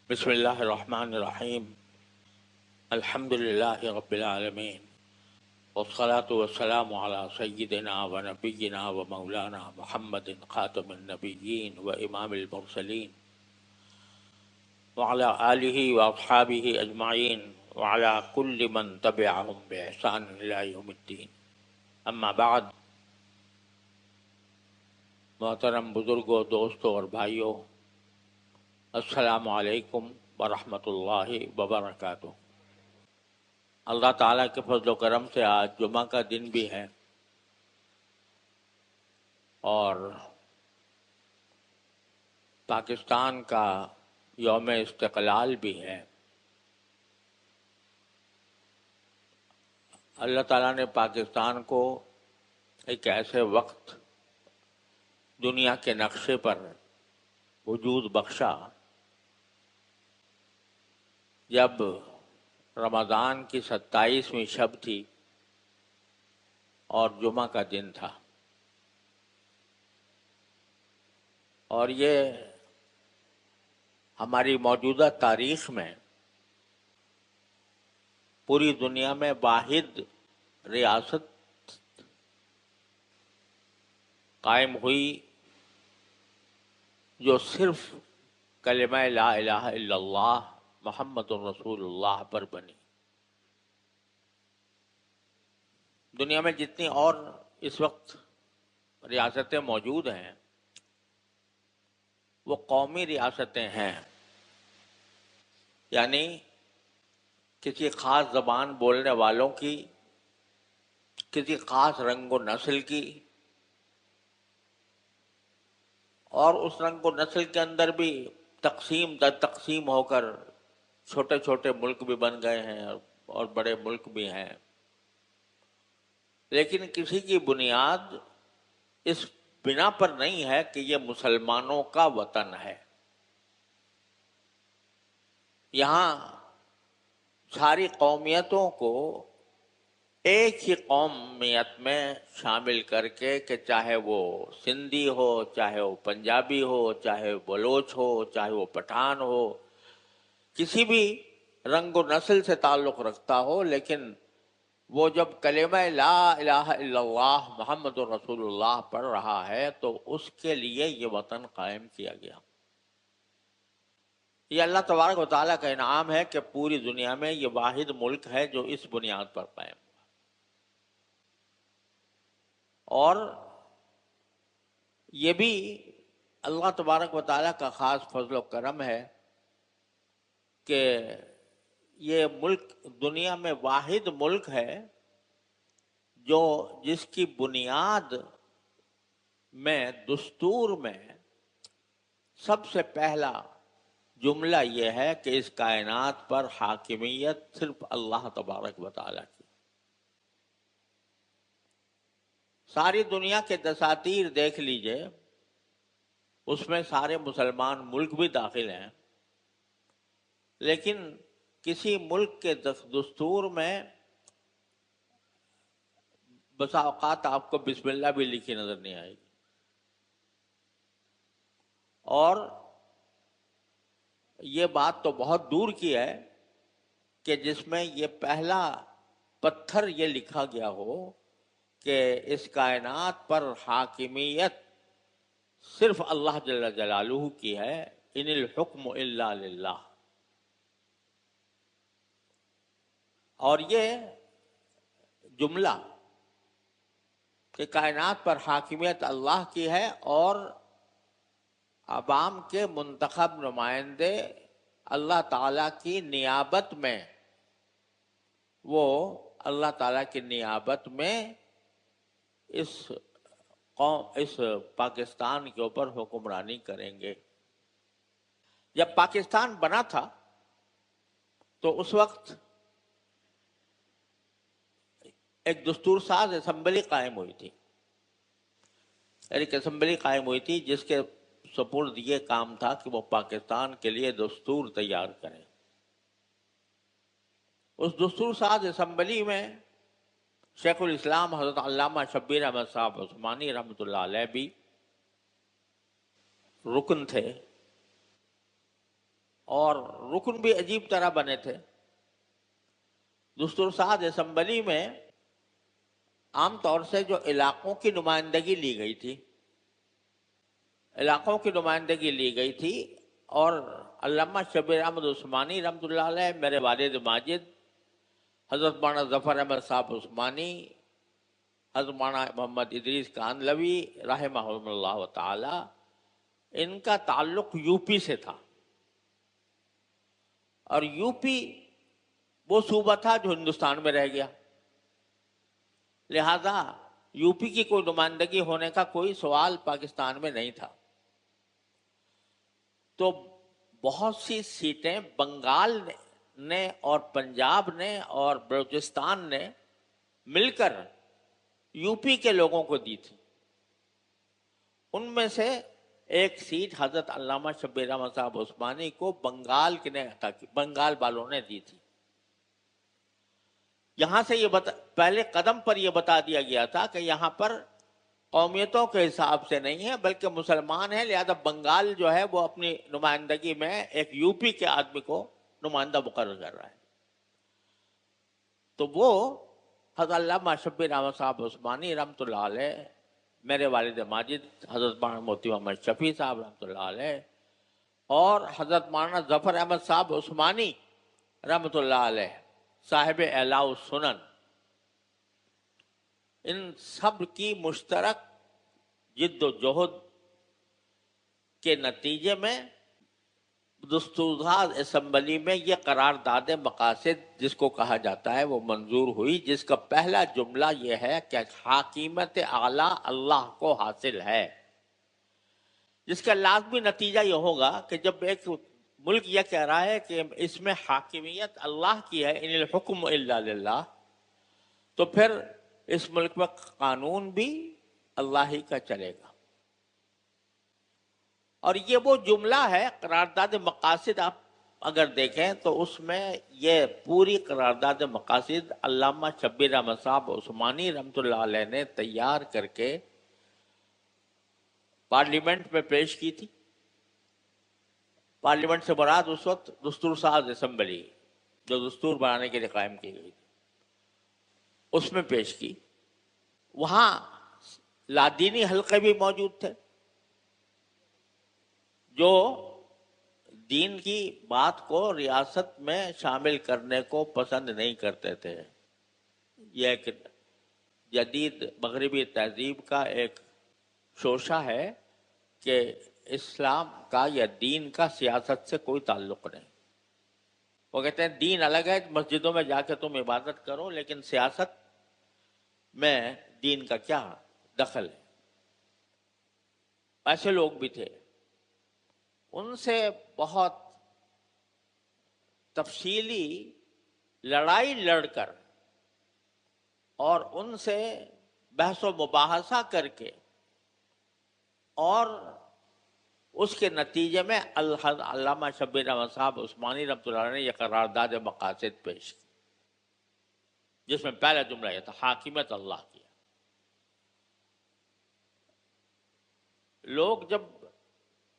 بسم اللہ الرحمن الرحیم الحمد للہ رب العالمین والصلاة والسلام علی سیدنا و نبینا و مولانا محمد خاتم النبیین و امام المرسلین وعلی آلہ و اصحابہ اجمعین وعلی کل من تبعہم بإحسان الی یوم الدین. اما بعد، محترم بزرگوں، دوستوں اور بھائیوں، السلام علیکم ورحمۃ اللہ وبرکاتہ. اللہ تعالیٰ کے فضل و کرم سے آج جمعہ کا دن بھی ہے اور پاکستان کا یوم استقلال بھی ہے. اللہ تعالیٰ نے پاکستان کو ایک ایسے وقت دنیا کے نقشے پر وجود بخشا جب رمضان کی 27ویں شب تھی اور جمعہ کا دن تھا، اور یہ ہماری موجودہ تاریخ میں پوری دنیا میں واحد ریاست قائم ہوئی جو صرف کلمہ لا الہ الا اللہ محمد الرسول اللہ پر بنی. دنیا میں جتنی اور اس وقت ریاستیں موجود ہیں وہ قومی ریاستیں ہیں، یعنی کسی خاص زبان بولنے والوں کی، کسی خاص رنگ و نسل کی، اور اس رنگ و نسل کے اندر بھی تقسیم در تقسیم ہو کر چھوٹے چھوٹے ملک بھی بن گئے ہیں اور بڑے ملک بھی ہیں. لیکن کسی کی بنیاد اس بنا پر نہیں ہے کہ یہ مسلمانوں کا وطن ہے. یہاں ساری قومیتوں کو ایک ہی قومیت میں شامل کر کے، کہ چاہے وہ سندھی ہو، چاہے وہ پنجابی ہو، چاہے وہ بلوچ ہو، چاہے وہ پٹھان ہو، کسی بھی رنگ و نسل سے تعلق رکھتا ہو، لیکن وہ جب کلمہ لا الہ الا اللہ محمد رسول اللہ پڑھ رہا ہے تو اس کے لیے یہ وطن قائم کیا گیا. یہ اللہ تبارک و تعالیٰ کا انعام ہے کہ پوری دنیا میں یہ واحد ملک ہے جو اس بنیاد پر قائم ہوا. اور یہ بھی اللہ تبارک و تعالیٰ کا خاص فضل و کرم ہے کہ یہ ملک دنیا میں واحد ملک ہے جو جس کی بنیاد میں دستور میں سب سے پہلا جملہ یہ ہے کہ اس کائنات پر حاکمیت صرف اللہ تبارک و تعالیٰ کی. ساری دنیا کے دساتیر دیکھ لیجئے، اس میں سارے مسلمان ملک بھی داخل ہیں، لیکن کسی ملک کے دستور میں بسا اوقات آپ کو بسم اللہ بھی لکھی نظر نہیں آئے گی. اور یہ بات تو بہت دور کی ہے کہ جس میں یہ پہلا پتھر یہ لکھا گیا ہو کہ اس کائنات پر حاکمیت صرف اللہ جل جلالہ کی ہے. ان الحکم الا للہ. اور یہ جملہ کہ کائنات پر حاکمیت اللہ کی ہے اور عوام کے منتخب نمائندے اللہ تعالیٰ کی نیابت میں، وہ اللہ تعالیٰ کی نیابت میں اس پاکستان کے اوپر حکمرانی کریں گے. جب پاکستان بنا تھا تو اس وقت ایک دستور ساز اسمبلی قائم ہوئی تھی، ایک اسمبلی قائم ہوئی تھی جس کے سپرد یہ کام تھا کہ وہ پاکستان کے لیے دستور تیار کریں. اس دستور ساز اسمبلی میں شیخ الاسلام حضرت علامہ شبیر احمد صاحب عثمانی رحمۃ اللہ علیہ بھی رکن تھے، اور رکن بھی عجیب طرح بنے تھے. دستور ساز اسمبلی میں عام طور سے جو علاقوں کی نمائندگی لی گئی تھی، علاقوں کی نمائندگی لی گئی تھی، اور علامہ شبیر احمد عثمانی رحمۃ اللہ علیہ، میرے والد ماجد حضرت مولانا ظفر احمد صاحب عثمانی، حضرت مولانا محمد ادریس کاندلوی رحمہ اللہ تعالی، ان کا تعلق یو پی سے تھا. اور یو پی وہ صوبہ تھا جو ہندوستان میں رہ گیا، لہذا یو پی کی کوئی نمائندگی ہونے کا کوئی سوال پاکستان میں نہیں تھا. تو بہت سی سیٹیں بنگال نے اور پنجاب نے اور بلوچستان نے مل کر یو پی کے لوگوں کو دی تھی. ان میں سے ایک سیٹ حضرت علامہ شبیر احمد صاحب عثمانی کو بنگال والوں نے دی تھی. یہاں سے پہلے قدم پر یہ بتا دیا گیا تھا کہ یہاں پر قومیتوں کے حساب سے نہیں ہے بلکہ مسلمان ہیں، لہذا بنگال جو ہے وہ اپنی نمائندگی میں ایک یو پی کے آدمی کو نمائندہ مقرر کر رہا ہے. تو وہ حضرت علامہ شبیر احمد صاحب عثمانی رحمۃ اللہ علیہ، میرے والد ماجد حضرت مولانا مفتی محمد شفیع صاحب رحمۃ اللہ علیہ، اور حضرت مولانا ظفر احمد صاحب عثمانی رحمۃ اللہ علیہ صاحب اعلاء السنن، ان سب کی مشترک جد و جہد کے نتیجے میں دستور اسمبلی میں یہ قرارداد مقاصد جس کو کہا جاتا ہے وہ منظور ہوئی، جس کا پہلا جملہ یہ ہے کہ حاکمیت اعلیٰ اللہ کو حاصل ہے، جس کا لازمی نتیجہ یہ ہوگا کہ جب ایک ملک یہ کہہ رہا ہے کہ اس میں حاکمیت اللہ کی ہے، ان الحکم الا للہ، تو پھر اس ملک میں قانون بھی اللہ ہی کا چلے گا. اور یہ وہ جملہ ہے قرارداد مقاصد، آپ اگر دیکھیں تو اس میں یہ پوری قرارداد مقاصد علامہ شبیر احمد صاحب عثمانی رحمۃ اللہ علیہ نے تیار کر کے پارلیمنٹ میں پیش کی تھی. پارلیمنٹ سے مراد اس وقت دستور ساز اسمبلی جو دستور بنانے کے لیے قائم کی گئی تھی، اس میں پیش کی. وہاں لادینی حلقے بھی موجود تھے جو دین کی بات کو ریاست میں شامل کرنے کو پسند نہیں کرتے تھے. یہ ایک جدید مغربی تہذیب کا ایک شوشہ ہے کہ اسلام کا یا دین کا سیاست سے کوئی تعلق نہیں. وہ کہتے ہیں دین الگ ہے، مسجدوں میں جا کے تم عبادت کرو، لیکن سیاست میں دین کا کیا دخل ہے. ایسے لوگ بھی تھے. ان سے بہت تفصیلی لڑائی لڑ کر اور ان سے بحث و مباحثہ کر کے اور اس کے نتیجے میں علامہ شبیر احمد صاحب عثمانی رحمۃ اللہ علیہ نے یہ قرارداد مقاصد پیش کی، جس میں پہلا جملہ یہ تھا حاکمیت اللہ کی. لوگ جب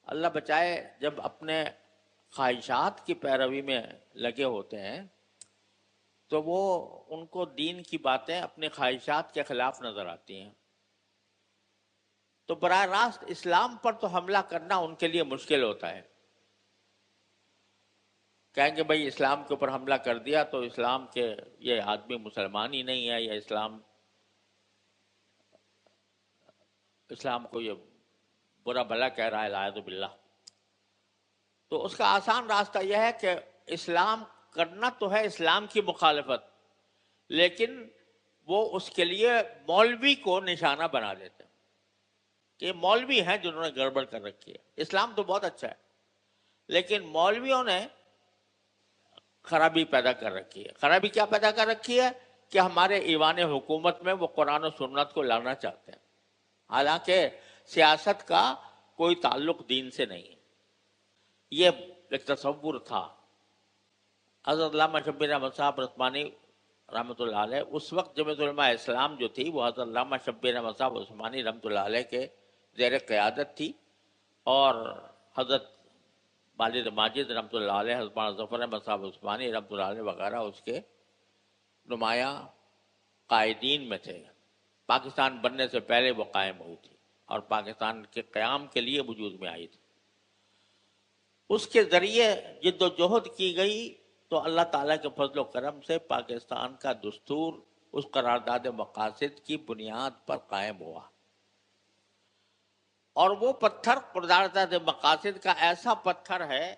اللہ بچائے جب اپنے خواہشات کی پیروی میں لگے ہوتے ہیں تو وہ ان کو دین کی باتیں اپنی خواہشات کے خلاف نظر آتی ہیں. تو براہ راست اسلام پر تو حملہ کرنا ان کے لیے مشکل ہوتا ہے. کہیں گے بھائی اسلام کے اوپر حملہ کر دیا تو اسلام کے یہ آدمی مسلمان ہی نہیں ہے، یا اسلام کو یہ برا بھلا کہہ رہا ہے، اعوذ باللہ. تو اس کا آسان راستہ یہ ہے کہ اسلام کرنا تو ہے اسلام کی مخالفت، لیکن وہ اس کے لیے مولوی کو نشانہ بنا دیتے ہیں کہ مولوی ہیں جنہوں نے گڑبڑ کر رکھی ہے. اسلام تو بہت اچھا ہے لیکن مولویوں نے خرابی پیدا کر رکھی ہے. خرابی کیا پیدا کر رکھی ہے کہ ہمارے ایوان حکومت میں وہ قرآن و سنت کو لانا چاہتے ہیں، حالانکہ سیاست کا کوئی تعلق دین سے نہیں ہے. یہ ایک تصور تھا. حضرت علامہ شبیر احمد صاحب عثمانی رحمۃ اللہ علیہ، اس وقت جمعیت علماء اسلام جو تھی وہ حضرت علامہ شبیر احمد صاحب عثمانی رحمۃ اللہ علیہ کے زیر قیادت تھی، اور حضرت والد ماجد رحمۃ اللہ علیہ، حضرت ظفر احمد صاحب عثمانی رحمۃ اللہ علیہ وغیرہ اس کے نمایاں قائدین میں تھے. پاکستان بننے سے پہلے وہ قائم ہوئی تھی اور پاکستان کے قیام کے لیے وجود میں آئی تھی. اس کے ذریعے جد و جہد کی گئی تو اللہ تعالیٰ کے فضل و کرم سے پاکستان کا دستور اس قرارداد مقاصد کی بنیاد پر قائم ہوا. اور وہ پتھر قرارداد مقاصد کا ایسا پتھر ہے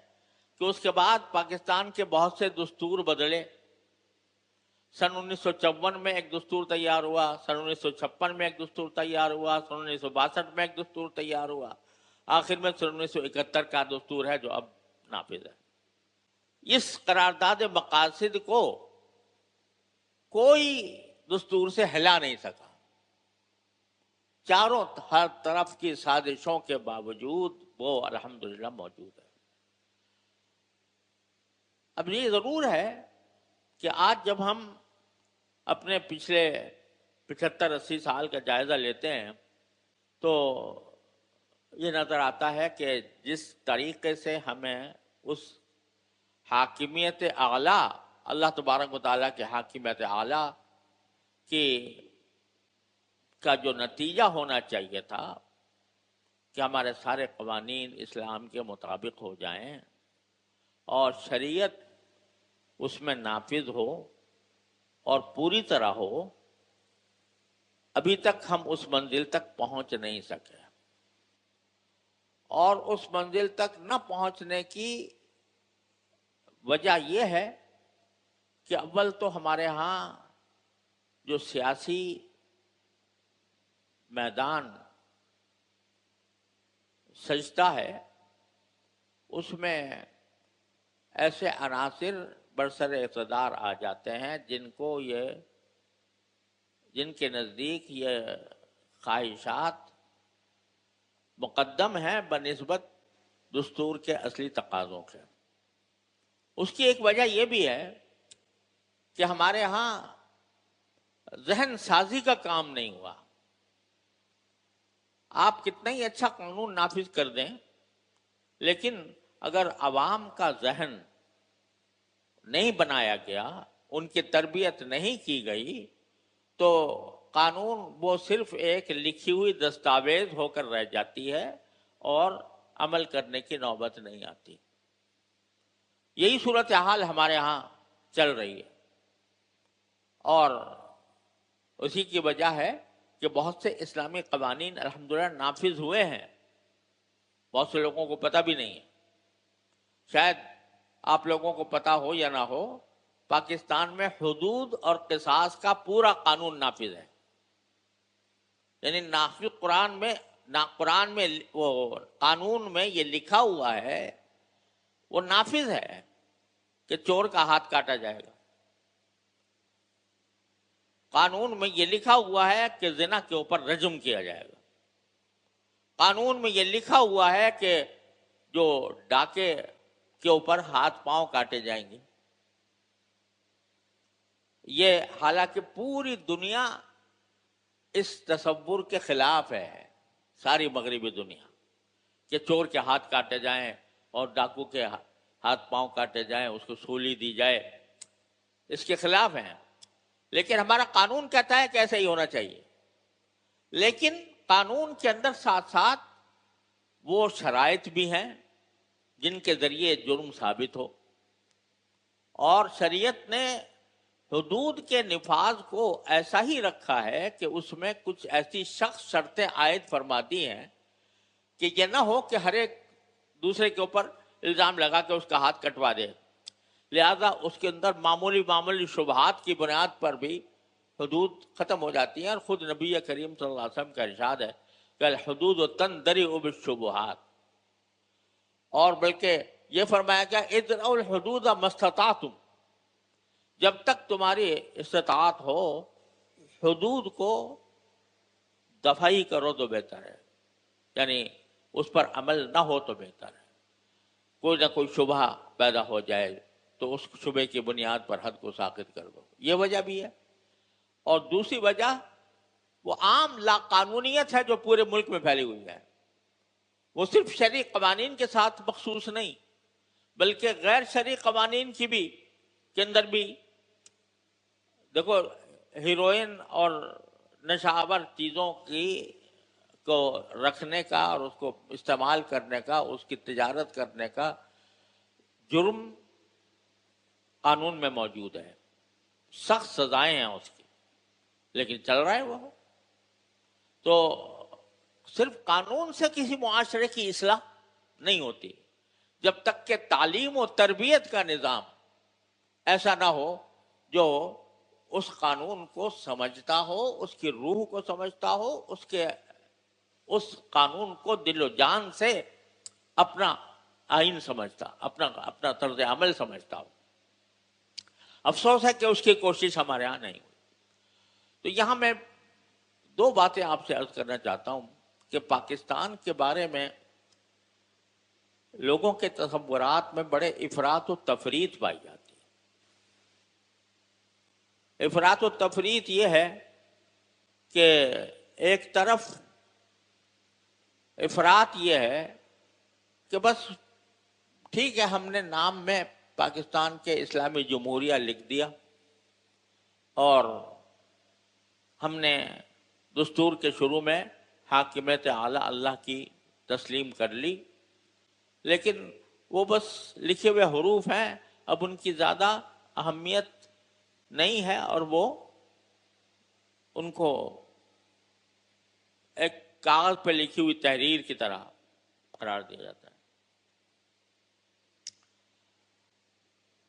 کہ اس کے بعد پاکستان کے بہت سے دستور بدلے. سن 1954 میں ایک دستور تیار ہوا، سن 1956 میں ایک دستور تیار ہوا، سن 1962 میں ایک دستور تیار ہوا، آخر میں سن 1971 کا دستور ہے جو اب نافذ ہے. اس قرارداد مقاصد کو کوئی دستور سے ہلا نہیں سکا. چاروں ہر طرف کی سازشوں کے باوجود وہ الحمدللہ موجود ہے. اب یہ ضرور ہے کہ آج جب ہم اپنے پچھلے 75-80 سال کا جائزہ لیتے ہیں تو یہ نظر آتا ہے کہ جس طریقے سے ہمیں اس حاکمیت اعلیٰ، اللہ تبارک و تعالیٰ کے حاکمیت اعلیٰ کا جو نتیجہ ہونا چاہیے تھا کہ ہمارے سارے قوانین اسلام کے مطابق ہو جائیں اور شریعت اس میں نافذ ہو اور پوری طرح ہو، ابھی تک ہم اس منزل تک پہنچ نہیں سکے. اور اس منزل تک نہ پہنچنے کی وجہ یہ ہے کہ اول تو ہمارے ہاں جو سیاسی میدان سجتا ہے اس میں ایسے عناصر برسر اقتدار آ جاتے ہیں جن کے نزدیک یہ خواہشات مقدم ہیں بنسبت دستور کے اصلی تقاضوں کے. اس کی ایک وجہ یہ بھی ہے کہ ہمارے ہاں ذہن سازی کا کام نہیں ہوا. آپ کتنا ہی اچھا قانون نافذ کر دیں لیکن اگر عوام کا ذہن نہیں بنایا گیا، ان کی تربیت نہیں کی گئی تو قانون وہ صرف ایک لکھی ہوئی دستاویز ہو کر رہ جاتی ہے اور عمل کرنے کی نوبت نہیں آتی. یہی صورتحال ہمارے ہاں چل رہی ہے اور اسی کی وجہ ہے کہ بہت سے اسلامی قوانین الحمدللہ نافذ ہوئے ہیں، بہت سے لوگوں کو پتہ بھی نہیں ہے. شاید آپ لوگوں کو پتہ ہو یا نہ ہو، پاکستان میں حدود اور قصاص کا پورا قانون نافذ ہے. یعنی قرآن میں وہ قانون میں یہ لکھا ہوا ہے، وہ نافذ ہے کہ چور کا ہاتھ کاٹا جائے گا. قانون میں یہ لکھا ہوا ہے کہ زنا کے اوپر رجم کیا جائے گا. قانون میں یہ لکھا ہوا ہے کہ جو ڈاکے کے اوپر ہاتھ پاؤں کاٹے جائیں گے. یہ حالانکہ پوری دنیا اس تصور کے خلاف ہے، ساری مغربی دنیا، کہ چور کے ہاتھ کاٹے جائیں اور ڈاکو کے ہاتھ پاؤں کاٹے جائیں، اس کو سولی دی جائے، اس کے خلاف ہیں. لیکن ہمارا قانون کہتا ہے کہ ایسا ہی ہونا چاہیے. لیکن قانون کے اندر ساتھ ساتھ وہ شرائط بھی ہیں جن کے ذریعے جرم ثابت ہو، اور شریعت نے حدود کے نفاذ کو ایسا ہی رکھا ہے کہ اس میں کچھ ایسی شخص شرطیں عائد فرما دی ہیں کہ یہ نہ ہو کہ ہر ایک دوسرے کے اوپر الزام لگا کے اس کا ہاتھ کٹوا دے. لہذا اس کے اندر معمولی شبہات کی بنیاد پر بھی حدود ختم ہو جاتی ہیں. اور خود نبی کریم صلی اللہ علیہ وسلم کا ارشاد ہے کہ الحدود تندرع بالشبہات، اور بلکہ یہ فرمایا گیا ادرؤوا الحدود ما استطعتم، جب تک تمہاری استطاعت ہو حدود کو دفع ہی کرو تو بہتر ہے، یعنی اس پر عمل نہ ہو تو بہتر ہے. کوئی نہ کوئی شبہ پیدا ہو جائے تو اس شبے کی بنیاد پر حد کو ساقط کر دو. یہ وجہ بھی ہے. اور دوسری وجہ وہ عام لا قانونیت ہے جو پورے ملک میں پھیلی ہوئی ہے. وہ صرف شرعی قوانین کے ساتھ مخصوص نہیں بلکہ غیر شرعی قوانین کی بھی کے اندر بھی دیکھو، ہیروئن اور نشہ آور چیزوں کی کو رکھنے کا اور اس کو استعمال کرنے کا، اس کی تجارت کرنے کا جرم قانون میں موجود ہے، سخت سزائیں ہیں اس کی، لیکن چل رہا ہے وہ۔ تو صرف قانون سے کسی معاشرے کی اصلاح نہیں ہوتی، جب تک کہ تعلیم و تربیت کا نظام ایسا نہ ہو جو اس قانون کو سمجھتا ہو، اس کی روح کو سمجھتا ہو، اس قانون کو دل و جان سے اپنا آئین سمجھتا، اپنا طرز عمل سمجھتا ہو۔ افسوس ہے کہ اس کی کوشش ہمارے ہاں نہیں ہوئی۔ تو یہاں میں دو باتیں آپ سے عرض کرنا چاہتا ہوں کہ پاکستان کے بارے میں لوگوں کے تصورات میں بڑے افراط و تفریط پائی جاتی ہے۔ افراط و تفریط یہ ہے کہ ایک طرف افراط یہ ہے کہ بس ٹھیک ہے، ہم نے نام میں پاکستان کے اسلامی جمہوریہ لکھ دیا اور ہم نے دستور کے شروع میں حاکمیت اعلیٰ اللہ کی تسلیم کر لی، لیکن وہ بس لکھے ہوئے حروف ہیں، اب ان کی زیادہ اہمیت نہیں ہے، اور وہ ان کو ایک کاغذ پہ لکھی ہوئی تحریر کی طرح قرار دیا جاتا ہے۔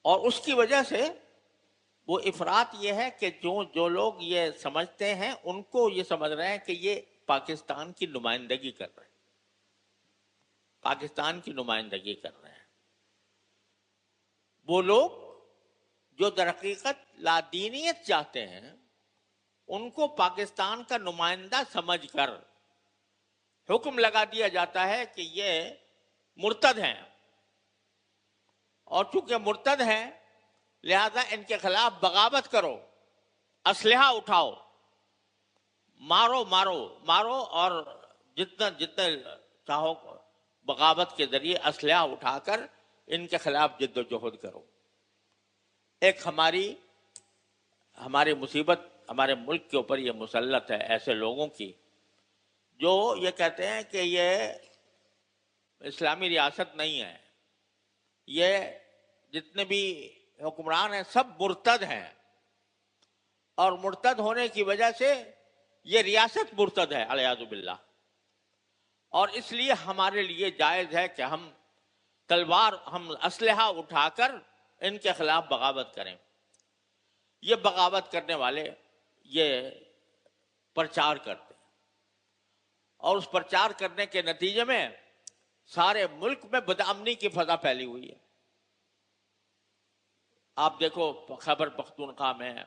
اور اس کی وجہ سے وہ افراط یہ ہے کہ جو لوگ یہ سمجھتے ہیں ان کو یہ سمجھ رہے ہیں کہ یہ پاکستان کی نمائندگی کر رہے ہیں، پاکستان کی نمائندگی کر رہے ہیں۔ وہ لوگ جو در حقیقت لادینیت چاہتے ہیں ان کو پاکستان کا نمائندہ سمجھ کر حکم لگا دیا جاتا ہے کہ یہ مرتد ہیں، اور چونکہ مرتد ہیں لہذا ان کے خلاف بغاوت کرو، اسلحہ اٹھاؤ، مارو مارو مارو، اور جتنا چاہو بغاوت کے ذریعے اسلحہ اٹھا کر ان کے خلاف جد و جہد کرو۔ ایک ہماری مصیبت ہمارے ملک کے اوپر یہ مسلط ہے ایسے لوگوں کی جو یہ کہتے ہیں کہ یہ اسلامی ریاست نہیں ہے، یہ جتنے بھی حکمران ہیں سب مرتد ہیں، اور مرتد ہونے کی وجہ سے یہ ریاست مرتد ہے والعیاذ باللہ، اور اس لیے ہمارے لیے جائز ہے کہ ہم اسلحہ اٹھا کر ان کے خلاف بغاوت کریں۔ یہ بغاوت کرنے والے یہ پرچار کرتے ہیں، اور اس پرچار کرنے کے نتیجے میں سارے ملک میں بدامنی کی فضا پھیلی ہوئی ہے۔ آپ دیکھو خیبر پختونخوا میں،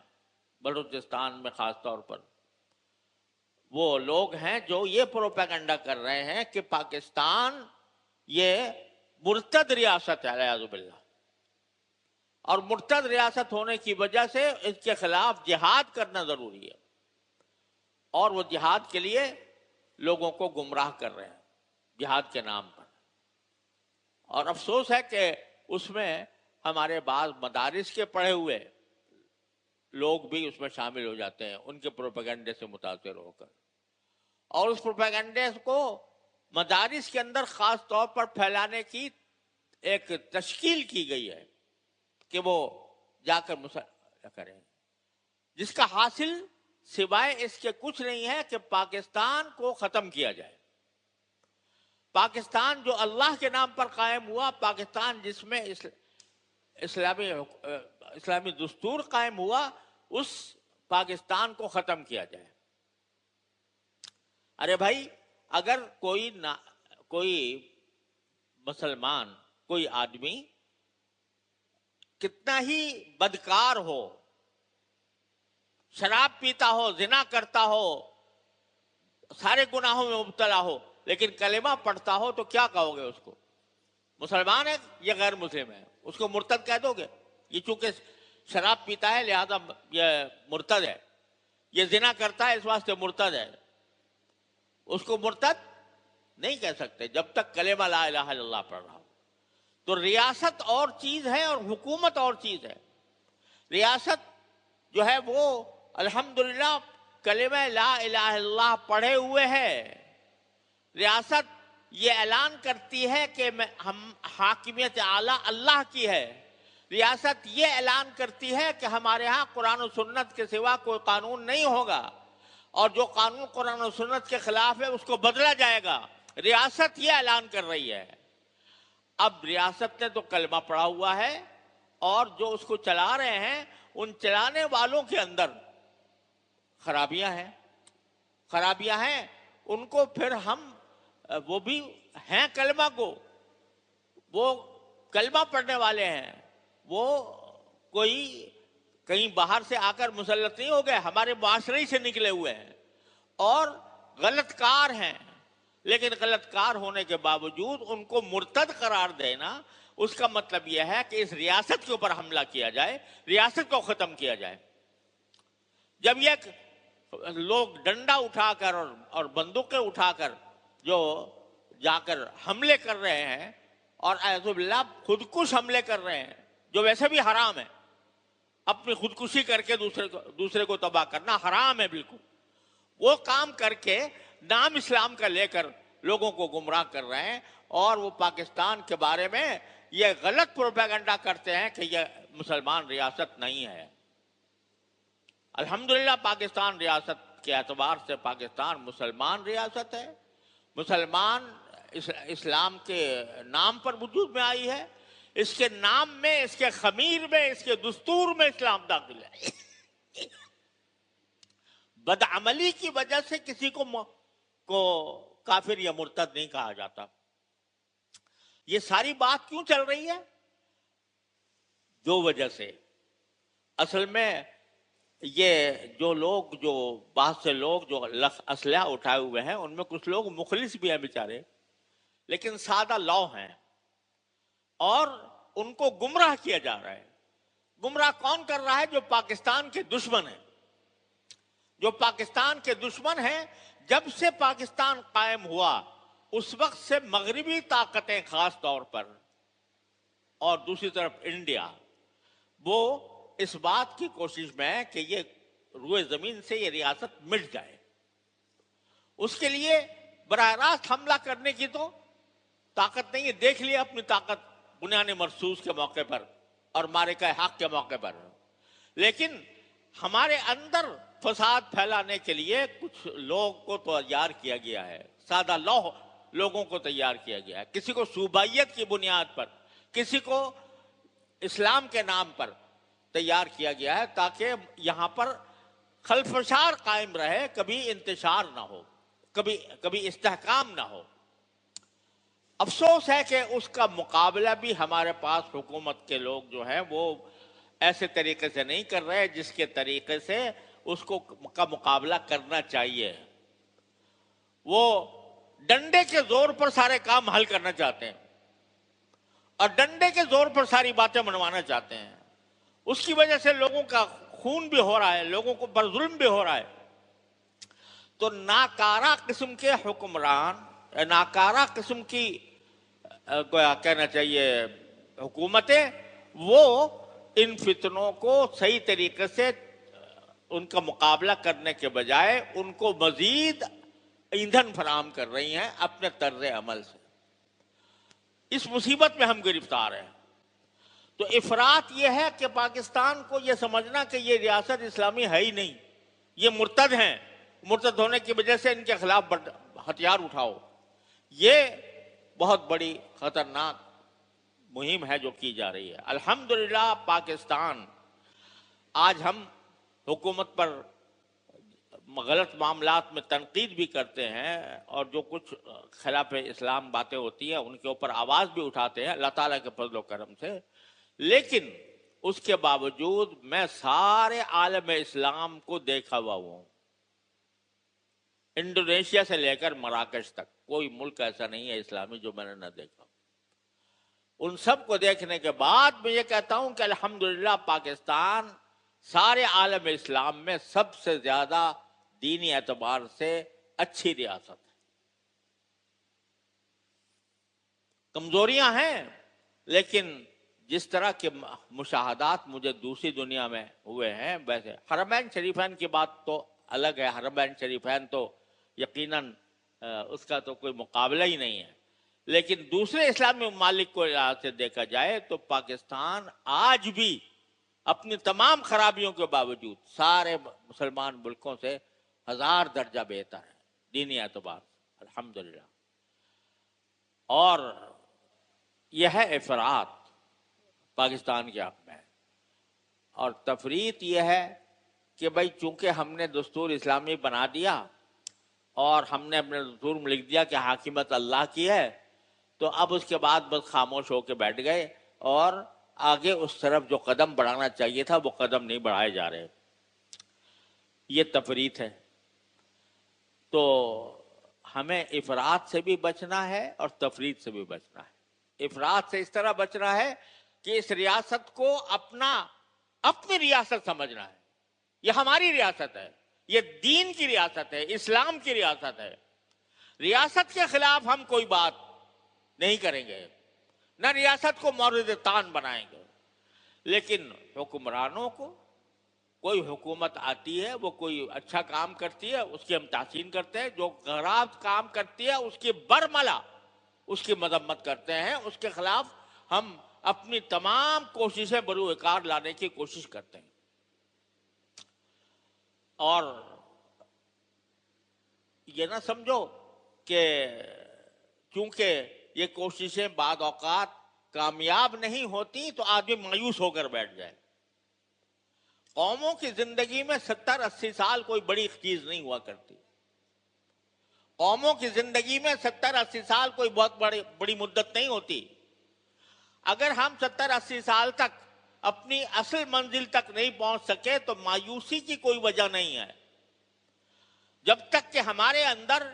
بلوچستان میں خاص طور پر وہ لوگ ہیں جو یہ پروپیگنڈا کر رہے ہیں کہ پاکستان یہ مرتد ریاست ہے والعیاذ باللہ، اور مرتد ریاست ہونے کی وجہ سے اس کے خلاف جہاد کرنا ضروری ہے، اور وہ جہاد کے لیے لوگوں کو گمراہ کر رہے ہیں جہاد کے نام پر۔ اور افسوس ہے کہ اس میں ہمارے بعض مدارس کے پڑھے ہوئے لوگ بھی اس میں شامل ہو جاتے ہیں ان کے پروپیگنڈے سے متاثر ہو کر، اور اس پروپیگنڈے کو مدارس کے اندر خاص طور پر پھیلانے کی ایک تشکیل کی گئی ہے کہ وہ جا کر مسلح کریں، جس کا حاصل سوائے اس کے کچھ نہیں ہے کہ پاکستان کو ختم کیا جائے۔ پاکستان جو اللہ کے نام پر قائم ہوا، پاکستان جس میں اسلامی دستور قائم ہوا، اس پاکستان کو ختم کیا جائے۔ ارے بھائی، اگر کوئی مسلمان، کوئی آدمی کتنا ہی بدکار ہو، شراب پیتا ہو، زنا کرتا ہو، سارے گناہوں میں مبتلا ہو، لیکن کلمہ پڑھتا ہو تو کیا کہو گے اس کو؟ مسلمان ہے یا غیر مسلم ہے؟ اس کو مرتد کہہ دو گے؟ یہ چونکہ شراب پیتا ہے لہذا یہ مرتد ہے، یہ زنا کرتا ہے اس واسطے مرتد ہے، اس کو مرتد نہیں کہہ سکتے جب تک کلمہ لا الہ الا اللہ پڑھ رہا ہو۔ تو ریاست اور چیز ہے اور حکومت اور چیز ہے. ریاست جو ہے وہ الحمدللہ کلمہ لا الہ الا اللہ پڑھے ہوئے ہے. ریاست یہ اعلان کرتی ہے کہ ہم حاکمیت اعلیٰ اللہ کی ہے. ریاست یہ اعلان کرتی ہے کہ ہمارے ہاں قرآن و سنت کے سوا کوئی قانون نہیں ہوگا، اور جو قانون قرآن و سنت کے خلاف ہے اس کو بدلا جائے گا. ریاست یہ اعلان کر رہی ہے. اب ریاست نے تو کلمہ پڑھا ہوا ہے، اور جو اس کو چلا رہے ہیں ان چلانے والوں کے اندر خرابیاں ہیں. ان کو پھر ہم وہ بھی ہیں کلمہ کو، وہ کلمہ پڑھنے والے ہیں، وہ کوئی کہیں باہر سے آ کر مسلط نہیں ہو گئے، ہمارے معاشرے ہی سے نکلے ہوئے ہیں اور غلط کار ہیں. لیکن غلط کار ہونے کے باوجود ان کو مرتد قرار دینا، اس کا مطلب یہ ہے کہ اس ریاست کے اوپر حملہ کیا جائے، ریاست کو ختم کیا جائے. جب یہ لوگ ڈنڈا اٹھا کر اور بندوقیں اٹھا کر جو جا کر حملے کر رہے ہیں، اور اعوذ باللہ خودکش حملے کر رہے ہیں جو ویسے بھی حرام ہے، اپنی خودکشی کر کے دوسرے کو تباہ کرنا حرام ہے بالکل. وہ کام کر کے نام اسلام کا لے کر لوگوں کو گمراہ کر رہے ہیں، اور وہ پاکستان کے بارے میں یہ غلط پروپیگنڈا کرتے ہیں کہ یہ مسلمان ریاست نہیں ہے. الحمدللہ پاکستان ریاست کے اعتبار سے پاکستان مسلمان ریاست ہے. مسلمان اسلام کے نام پر وجود میں آئی ہے. اس کے نام میں، اس کے خمیر میں، اس کے دستور میں اسلام داخل ہے. بدعملی کی وجہ سے کسی کو کافر یا مرتد نہیں کہا جاتا. یہ ساری بات کیوں چل رہی ہے؟ دو وجہ سے. اصل میں یہ جو بہت سے لوگ جو اسلحہ اٹھائے ہوئے ہیں، ان میں کچھ لوگ مخلص بھی ہیں بیچارے، لیکن سادہ لو ہیں، اور ان کو گمراہ کیا جا رہا ہے. گمراہ کون کر رہا ہے؟ جو پاکستان کے دشمن ہیں. جو پاکستان کے دشمن ہیں، جب سے پاکستان قائم ہوا اس وقت سے مغربی طاقتیں خاص طور پر، اور دوسری طرف انڈیا، وہ اس بات کی کوشش میں ہے کہ یہ روئے زمین سے یہ ریاست مٹ جائے. اس کے لیے براہ راست حملہ کرنے کی تو طاقت نہیں ہے. دیکھ لیا اپنی طاقت بنیان مرصوص کے موقع پر اور مارکہ حق کے موقع پر. لیکن ہمارے اندر فساد پھیلانے کے لیے کچھ لوگ کو تیار کیا گیا ہے، سادہ لوگوں کو تیار کیا گیا ہے. کسی کو صوبائیت کی بنیاد پر، کسی کو اسلام کے نام پر تیار کیا گیا ہے، تاکہ یہاں پر خلفشار قائم رہے، کبھی انتشار نہ ہو، کبھی استحکام نہ ہو. افسوس ہے کہ اس کا مقابلہ بھی ہمارے پاس حکومت کے لوگ جو ہیں وہ ایسے طریقے سے نہیں کر رہے جس کے طریقے سے اس کا مقابلہ کرنا چاہیے. وہ ڈنڈے کے زور پر سارے کام حل کرنا چاہتے ہیں، اور ڈنڈے کے زور پر ساری باتیں منوانا چاہتے ہیں. اس کی وجہ سے لوگوں کا خون بھی ہو رہا ہے، لوگوں کو پر ظلم بھی ہو رہا ہے. تو ناکارہ قسم کے حکمران، ناکارہ قسم کی کہنا چاہیے حکومتیں، وہ ان فتنوں کو صحیح طریقے سے ان کا مقابلہ کرنے کے بجائے ان کو مزید ایندھن فراہم کر رہی ہیں اپنے طرز عمل سے. اس مصیبت میں ہم گرفتار ہیں. تو افراط یہ ہے کہ پاکستان کو یہ سمجھنا کہ یہ ریاست اسلامی ہے ہی نہیں، یہ مرتد ہیں، مرتد ہونے کی وجہ سے ان کے خلاف ہتھیار اٹھاؤ. یہ بہت بڑی خطرناک مہم ہے جو کی جا رہی ہے. الحمدللہ پاکستان، آج ہم حکومت پر غلط معاملات میں تنقید بھی کرتے ہیں، اور جو کچھ خلاف اسلام باتیں ہوتی ہیں ان کے اوپر آواز بھی اٹھاتے ہیں اللہ تعالیٰ کے فضل و کرم سے. لیکن اس کے باوجود میں سارے عالم اسلام کو دیکھا ہوا ہوں، انڈونیشیا سے لے کر مراکش تک کوئی ملک ایسا نہیں ہے اسلامی جو میں نے نہ دیکھا. ان سب کو دیکھنے کے بعد میں یہ کہتا ہوں کہ الحمدللہ پاکستان سارے عالم اسلام میں سب سے زیادہ دینی اعتبار سے اچھی ریاست ہے. کمزوریاں ہیں، لیکن جس طرح کے مشاہدات مجھے دوسری دنیا میں ہوئے ہیں، ویسے حرمین شریفین کی بات تو الگ ہے، حرمین شریفین تو یقیناً اس کا تو کوئی مقابلہ ہی نہیں ہے، لیکن دوسرے اسلامی ممالک کو لحاظ سے دیکھا جائے تو پاکستان آج بھی اپنی تمام خرابیوں کے باوجود سارے مسلمان ملکوں سے 1000 درجہ بہتر ہے دینی اعتبار سے، الحمدللہ۔ اور یہ ہے افراط پاکستان کے حق میں، اور تفریط یہ ہے کہ بھائی چونکہ ہم نے دستور اسلامی بنا دیا اور ہم نے اپنے دستور میں لکھ دیا کہ حاکمیت اللہ کی ہے، تو اب اس کے بعد بس خاموش ہو کے بیٹھ گئے اور آگے اس طرف جو قدم بڑھانا چاہیے تھا وہ قدم نہیں بڑھائے جا رہے۔ یہ تفریط ہے۔ تو ہمیں افراط سے بھی بچنا ہے اور تفریط سے بھی بچنا ہے۔ افراط سے اس طرح بچنا ہے کہ اس ریاست کو اپنی ریاست سمجھنا ہے، یہ ہماری ریاست ہے، یہ دین کی ریاست ہے، اسلام کی ریاست ہے۔ ریاست کے خلاف ہم کوئی بات نہیں کریں گے، نہ ریاست کو مورد طعن بنائیں گے، لیکن حکمرانوں کو کوئی حکومت آتی ہے، وہ کوئی اچھا کام کرتی ہے اس کی ہم تحسین کرتے ہیں، جو خراب کام کرتی ہے اس کی برملا اس کی مذمت کرتے ہیں، اس کے خلاف ہم اپنی تمام کوششیں بروئے لانے کی کوشش کرتے ہیں۔ اور یہ نہ سمجھو کہ چونکہ یہ کوششیں بعض اوقات کامیاب نہیں ہوتی تو آدمی مایوس ہو کر بیٹھ جائے۔ قوموں کی زندگی میں 70-80 سال کوئی بڑی چیز نہیں ہوا کرتی، قوموں کی زندگی میں 70-80 سال کوئی بہت بڑی مدت نہیں ہوتی۔ اگر ہم 70-80 سال تک اپنی اصل منزل تک نہیں پہنچ سکے تو مایوسی کی کوئی وجہ نہیں ہے۔ جب تک کہ ہمارے اندر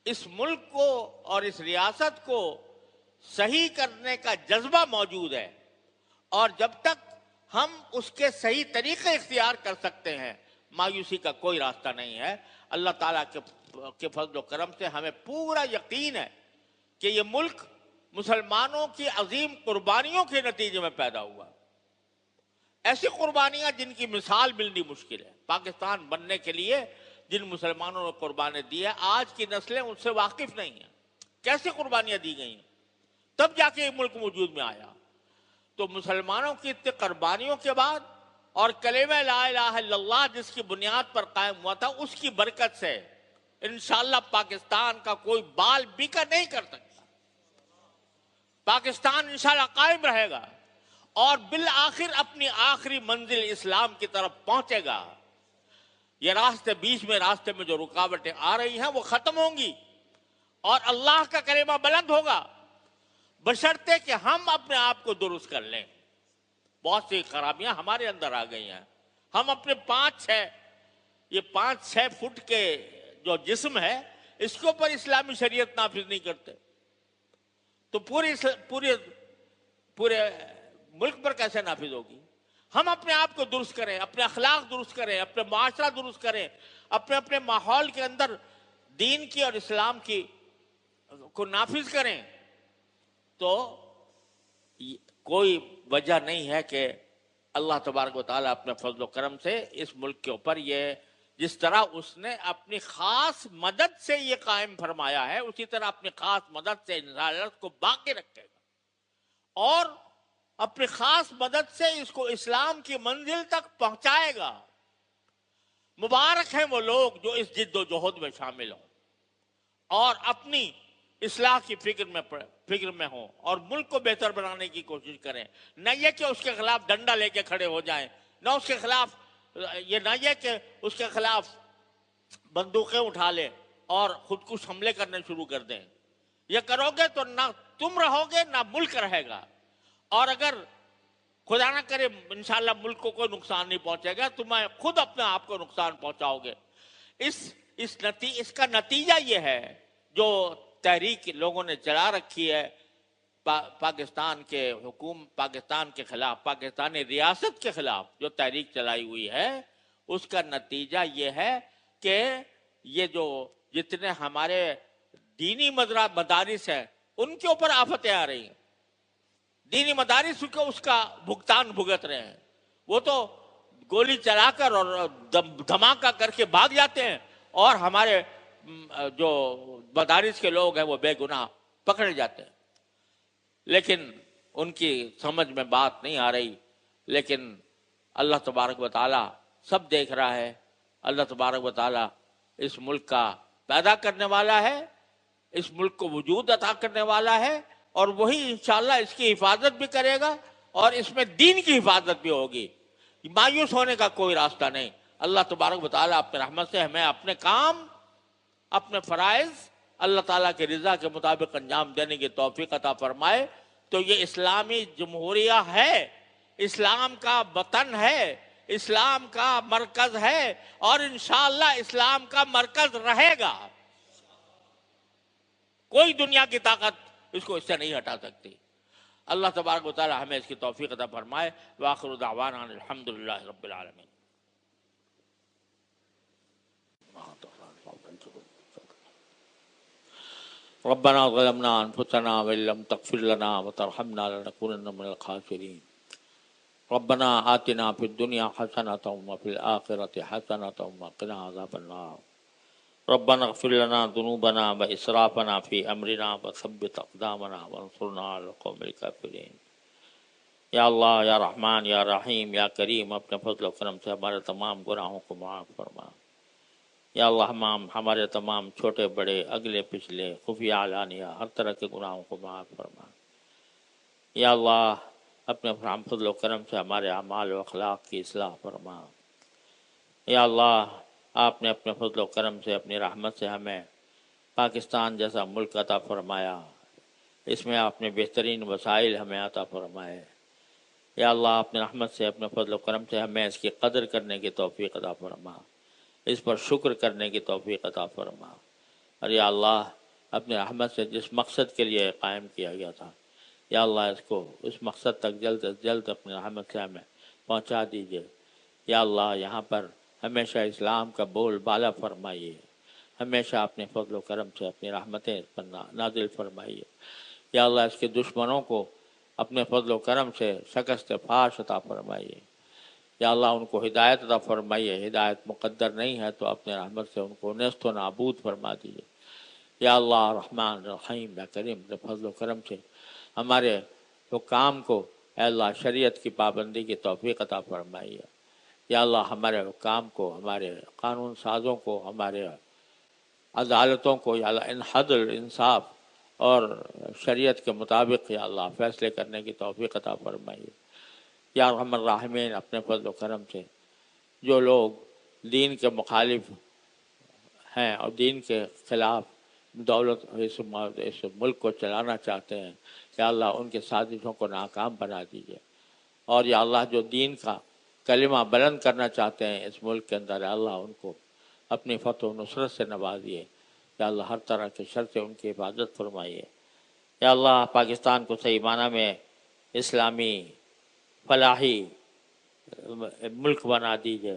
اس ملک کو اور اس ریاست کو صحیح کرنے کا جذبہ موجود ہے، اور جب تک ہم اس کے صحیح طریقے اختیار کر سکتے ہیں، مایوسی کا کوئی راستہ نہیں ہے۔ اللہ تعالیٰ کے فضل و کرم سے ہمیں پورا یقین ہے کہ یہ ملک مسلمانوں کی عظیم قربانیوں کے نتیجے میں پیدا ہوا، ایسی قربانیاں جن کی مثال ملنی مشکل ہے۔ پاکستان بننے کے لیے جن مسلمانوں نے قربانیں دی ہیں، آج کی نسلیں ان سے واقف نہیں ہیں، کیسی قربانیاں دی گئی ہیں، تب جا کے یہ ملک وجود میں آیا۔ تو مسلمانوں کی اتنی قربانیوں کے بعد اور کلمہ لا الہ الا اللہ جس کی بنیاد پر قائم ہوا تھا، اس کی برکت سے انشاءاللہ پاکستان کا کوئی بال بیکا نہیں کر سکتا۔ پاکستان انشاءاللہ قائم رہے گا اور بالآخر اپنی آخری منزل اسلام کی طرف پہنچے گا۔ یہ بیچ میں راستے میں جو رکاوٹیں آ رہی ہیں وہ ختم ہوں گی اور اللہ کا کلمہ بلند ہوگا، بشرطے کہ ہم اپنے آپ کو درست کر لیں۔ بہت سی خرابیاں ہمارے اندر آ گئی ہیں، ہم اپنے 5-6 فٹ کے جو جسم ہے اس کے اوپر اسلامی شریعت نافذ نہیں کرتے، تو پورے ملک پر کیسے نافذ ہوگی؟ ہم اپنے آپ کو درست کریں، اپنے اخلاق درست کریں، اپنے معاشرہ درست کریں، اپنے ماحول کے اندر دین کی اور اسلام کی کو نافذ کریں، تو کوئی وجہ نہیں ہے کہ اللہ تبارک و تعالیٰ اپنے فضل و کرم سے اس ملک کے اوپر یہ جس طرح اس نے اپنی خاص مدد سے یہ قائم فرمایا ہے، اسی طرح اپنی خاص مدد سے انسانیت کو باقی رکھے گا اور اپنی خاص مدد سے اس کو اسلام کی منزل تک پہنچائے گا۔ مبارک ہیں وہ لوگ جو اس جد و جہد میں شامل ہوں اور اپنی اصلاح کی فکر میں ہوں اور ملک کو بہتر بنانے کی کوشش کریں، نہ یہ کہ اس کے خلاف ڈنڈا لے کے کھڑے ہو جائیں، نہ اس کے خلاف یہ کہ اس کے خلاف بندوقیں اٹھا لیں اور خود کش حملے کرنے شروع کر دیں۔ یہ کرو گے تو نہ تم رہو گے نہ ملک رہے گا، اور اگر خدا نہ کرے انشاءاللہ ملک کو کوئی نقصان نہیں پہنچے گا، تمہیں خود اپنے آپ کو نقصان پہنچاؤ گے۔ اس کا نتیجہ یہ ہے جو تحریک لوگوں نے چلا رکھی ہے پاکستان کے خلاف، پاکستانی ریاست کے خلاف جو تحریک چلائی ہوئی ہے، اس کا نتیجہ یہ ہے کہ یہ جو جتنے ہمارے دینی مدارس ہیں ان کے اوپر آفتیں آ رہی ہیں، دینی مدارس کو اس کا بھگتان بھگت رہے ہیں. وہ تو گولی چلا کر اور دھماکہ کر کے بھاگ جاتے ہیں، اور ہمارے جو مدارس کے لوگ ہیں وہ بے گناہ پکڑے جاتے ہیں. لیکن ان کی سمجھ میں بات نہیں آ رہی. لیکن اللہ تبارک و تعالی سب دیکھ رہا ہے. اللہ تبارک و تعالی اس ملک کا پیدا کرنے والا ہے، اس ملک کو وجود عطا کرنے والا ہے، اور وہی انشاءاللہ اس کی حفاظت بھی کرے گا، اور اس میں دین کی حفاظت بھی ہوگی. مایوس ہونے کا کوئی راستہ نہیں. اللہ تبارک و تعالیٰ اپنے رحمت سے ہمیں اپنے کام، اپنے فرائض اللہ تعالیٰ کے رضا کے مطابق انجام دینے کی توفیق عطا فرمائے. تو یہ اسلامی جمہوریہ ہے، اسلام کا وطن ہے، اسلام کا مرکز ہے، اور انشاءاللہ اسلام کا مرکز رہے گا. کوئی دنیا کی طاقت اس کو اس سے نہیں ہٹا سکتی. اللہ تبارک و تعالی ہمیں اس کی توفیق عطا فرمائے. وآخر دعوانا الحمدللہ رب العالمین. ربنا ظلمنا انفسنا وان لم تغفر لنا وترحمنا لنكونن من الخاسرين. ربنا آتنا في الدنيا حسنة وفي الآخرة حسنة وقنا عذاب النار. ربنا اغفر لنا ذنوبنا وإسرافنا في أمرنا وثبت أقدامنا وانصرنا على القوم الكافرين. یا اللہ، یا رحمان، یا رحیم، یا کریم، اپنے فضل و کرم سے ہمارے تمام گناہوں کو معاف فرما. یا اللہ، ہمارے تمام چھوٹے بڑے، اگلے پچھلے، خفیہ علانیہ، ہر طرح کے گناہوں کو معاف فرما. یا اللہ، اپنے فضل و کرم سے ہمارے اعمال و اخلاق کی اصلاح فرما. یا اللہ، آپ نے اپنے فضل و کرم سے، اپنی رحمت سے ہمیں پاکستان جیسا ملک عطا فرمایا. اس میں آپ نے بہترین وسائل ہمیں عطا فرمائے. یا اللہ، اپنے رحمت سے، اپنے فضل و کرم سے ہمیں اس کی قدر کرنے کی توفیق عطا فرما، اس پر شکر کرنے کی توفیق عطا فرما. اور یا اللہ، اپنے رحمت سے جس مقصد کے لیے قائم کیا گیا تھا، یا اللہ اس کو، اس مقصد تک جلد از جلد اپنے رحمت سے ہمیں پہنچا دیجیے. یا اللہ، یہاں پر ہمیشہ اسلام کا بول بالا فرمائیے. ہمیشہ اپنے فضل و کرم سے اپنی رحمتیں پر نازل فرمائیے. یا اللہ، اس کے دشمنوں کو اپنے فضل و کرم سے شکست فاش عطا فرمائیے. یا اللہ، ان کو ہدایت عطا فرمائیے. ہدایت مقدر نہیں ہے تو اپنے رحمت سے ان کو نیست و نابود فرما دیجیے. یا اللہ، رحمان رحیم، یا کریم، اپنے فضل و کرم سے ہمارے حکام کو، اے اللہ، شریعت کی پابندی کی توفیق عطا فرمائیے. یا اللہ، ہمارے حکام کو، ہمارے قانون سازوں کو، ہمارے عدالتوں کو، یا اللہ، ان عدل، انصاف اور شریعت کے مطابق یا اللہ فیصلے کرنے کی توفیق عطا فرمائیے. یا ارحم الراحمین، اپنے فضل و کرم سے جو لوگ دین کے مخالف ہیں اور دین کے خلاف دولت اس ملک کو چلانا چاہتے ہیں، یا اللہ ان کے سازشوں کو ناکام بنا دیجیے. اور یا اللہ، جو دین کا کلمہ بلند کرنا چاہتے ہیں اس ملک کے اندر، یا اللہ ان کو اپنی فتح و نصرت سے نوازیے. یا اللہ، ہر طرح کے شر سے ان کی حفاظت فرمائیے. یا اللہ، پاکستان کو صحیح معنی میں اسلامی فلاحی ملک بنا دیجیے.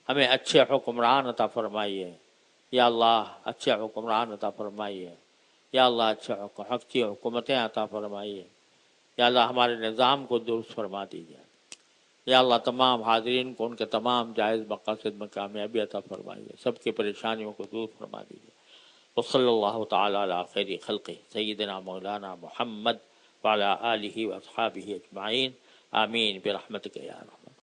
ہمیں اچھے حکمران عطا فرمائیے. یا اللہ، اچھے حکمران عطا فرمائیے. یا اللہ، اچھی حکومتیں عطا فرمائیے. یا اللہ، ہمارے نظام کو درست فرما دیجیے. یا اللہ، تمام حاضرین کو ان کے تمام جائز مقاصد میں کامیابی عطا فرمائیے. سب کی پریشانیوں کو دور فرما دیجیے. وصلی اللہ تعالی علی خیر خلقہ سیدنا مولانا محمد وعلی آلہ واصحابہ اجمعین. آمین برحمتک یا رب.